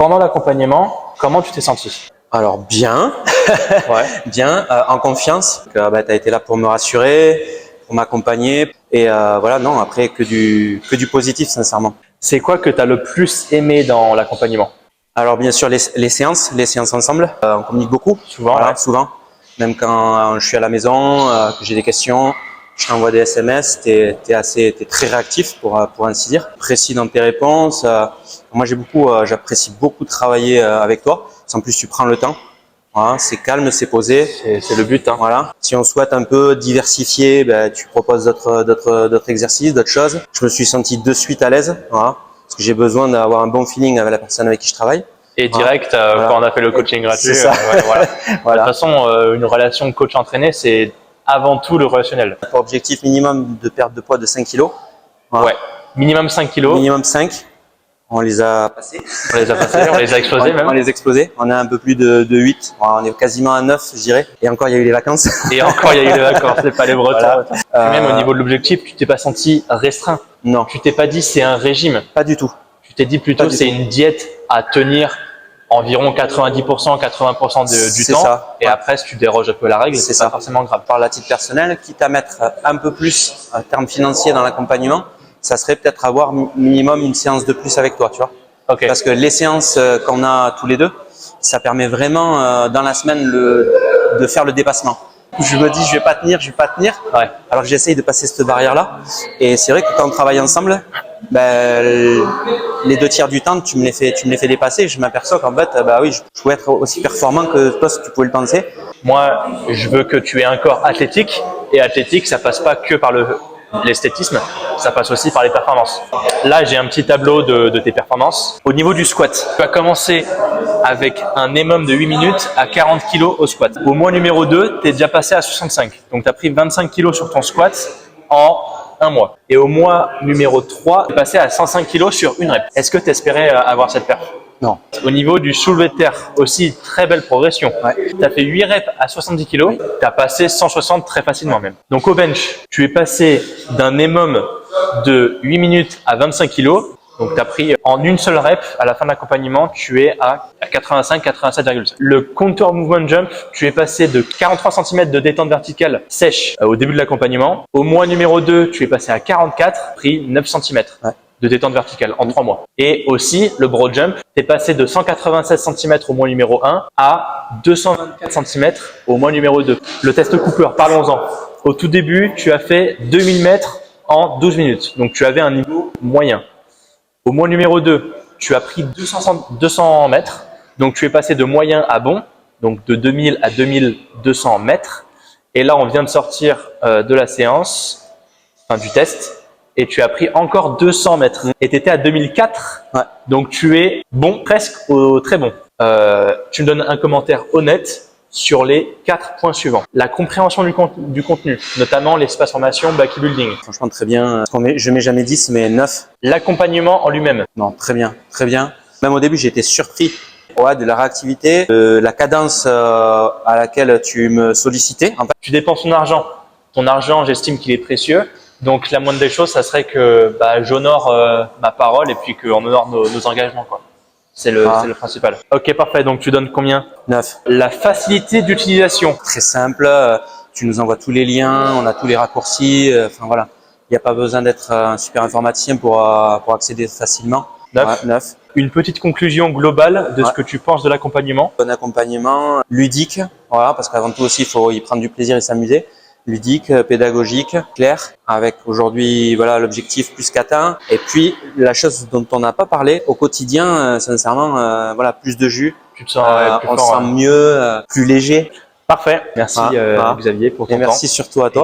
Pendant l'accompagnement, comment tu t'es senti? Alors bien, Ouais. bien, en confiance. Tu as été là pour me rassurer, pour m'accompagner. Et voilà, non, après que du positif, sincèrement. C'est quoi que tu as le plus aimé dans l'accompagnement? Alors bien sûr, les séances ensemble, on communique beaucoup, Souvent, voilà, ouais. souvent. Même quand je suis à la maison, que j'ai des questions, je t'envoie des SMS, t'es très réactif pour ainsi dire, précis dans tes réponses. Moi j'apprécie beaucoup travailler avec toi. En plus tu prends le temps. Voilà, c'est calme, c'est posé. C'est le but, hein. Voilà. Si on souhaite un peu diversifier, tu proposes d'autres exercices, d'autres choses. Je me suis senti de suite à l'aise, voilà, parce que j'ai besoin d'avoir un bon feeling avec la personne avec qui je travaille. Et direct, Voilà. quand on a fait le coaching gratuit, C'est ça. ouais, voilà. Voilà. De toute façon, une relation coach-entraîné, c'est avant tout le relationnel. Pour objectif minimum de perte de poids de 5 kg. Voilà. Ouais. Minimum 5 kilos. Minimum 5. On les a passés. On les a passés, on les a explosés même. On les a explosés. On a un peu plus de 8. On est quasiment à 9, je dirais. Et encore, il y a eu les vacances. Et encore, il y a eu les vacances, c'est pas les Bretons. Voilà. Même au niveau de l'objectif, tu t'es pas senti restreint. Non, Tu t'es pas dit c'est un régime. pas du tout. Tu t'es dit plutôt c'est une diète à tenir environ 90%, 80% du C'est temps. ça. Et après, si tu déroges un peu la règle, c'est pas forcément grave. Par la titre personnelle, quitte à mettre un peu plus en termes financiers dans l'accompagnement, ça serait peut-être avoir minimum une séance de plus avec toi, tu vois. Ok. Parce que les séances qu'on a tous les deux, ça permet vraiment dans la semaine de faire le dépassement. Je me dis je vais pas tenir, Ouais. alors que j'essaye de passer cette barrière-là. Et c'est vrai que quand on travaille ensemble, les 2 tiers du temps, tu me les fais dépasser. Je m'aperçois qu'en fait, oui, je pouvais être aussi performant que toi, si tu pouvais le penser. Moi, je veux que tu aies un corps athlétique. Et athlétique, ça passe pas que par l'esthétisme, ça passe aussi par les performances. Là, j'ai un petit tableau de tes performances. Au niveau du squat, tu vas commencer avec un minimum de 8 minutes à 40 kg au squat. Au mois numéro 2, tu es déjà passé à 65. Donc, tu as pris 25 kg sur ton squat en un mois. Et au mois numéro 3, tu es passé à 105 kg sur une rep. Est-ce que tu espérais avoir cette perf? Non. Au niveau du soulevé de terre, aussi très belle progression. Ouais. Tu as fait 8 reps à 70 kg, tu as passé 160 très facilement même. Donc au bench, tu es passé d'un minimum de 8 minutes à 25 kg. Donc tu as pris en une seule rep, à la fin de l'accompagnement, tu es à 85, 87,5. Le contour movement jump, tu es passé de 43 cm de détente verticale sèche au début de l'accompagnement. Au mois numéro 2, tu es passé à 44, pris 9 cm. Ouais. De détente verticale en 3 mois. Et aussi, le broad jump, tu es passé de 196 cm au mois numéro 1 à 224 cm au mois numéro 2. Le test Cooper, parlons-en. Au tout début, tu as fait 2000 mètres en 12 minutes. Donc, tu avais un niveau moyen. Au mois numéro 2, tu as pris 200 mètres. Donc, tu es passé de moyen à bon. Donc, de 2000 à 2200 mètres. Et là, on vient de sortir de la séance, enfin du test. Et tu as pris encore 200 mètres. Et tu étais à 2004. Ouais. Donc, tu es bon, presque au très bon. Tu me donnes un commentaire honnête sur les 4 points suivants. La compréhension du contenu, notamment l'espace formation, Baki Building. Franchement, très bien. Je mets jamais 10, mais 9. L'accompagnement en lui-même. Non, très bien, très bien. Même au début, j'ai été surpris de la réactivité, de la cadence à laquelle tu me sollicitais. En fait. Tu dépenses ton argent. Ton argent, j'estime qu'il est précieux. Donc, la moindre des choses, ça serait que j'honore ma parole et puis qu'on honore nos engagements, quoi. C'est le principal. Ok, parfait. Donc, tu donnes combien? 9. La facilité d'utilisation. Très simple. Tu nous envoies tous les liens, on a tous les raccourcis. Enfin voilà, il n'y a pas besoin d'être un super informaticien pour accéder facilement. 9. Ouais, 9. Une petite conclusion globale de ce que tu penses de l'accompagnement. Bon accompagnement, ludique, voilà, parce qu'avant tout aussi, il faut y prendre du plaisir et s'amuser. Ludique, pédagogique, clair, avec aujourd'hui voilà l'objectif plus qu'atteint. Et puis la chose dont on n'a pas parlé au quotidien, sincèrement, voilà, plus de jus. Tu te sens plus on fort, se sent mieux, plus léger. Parfait. Merci Xavier pour ton temps. Et merci surtout à toi.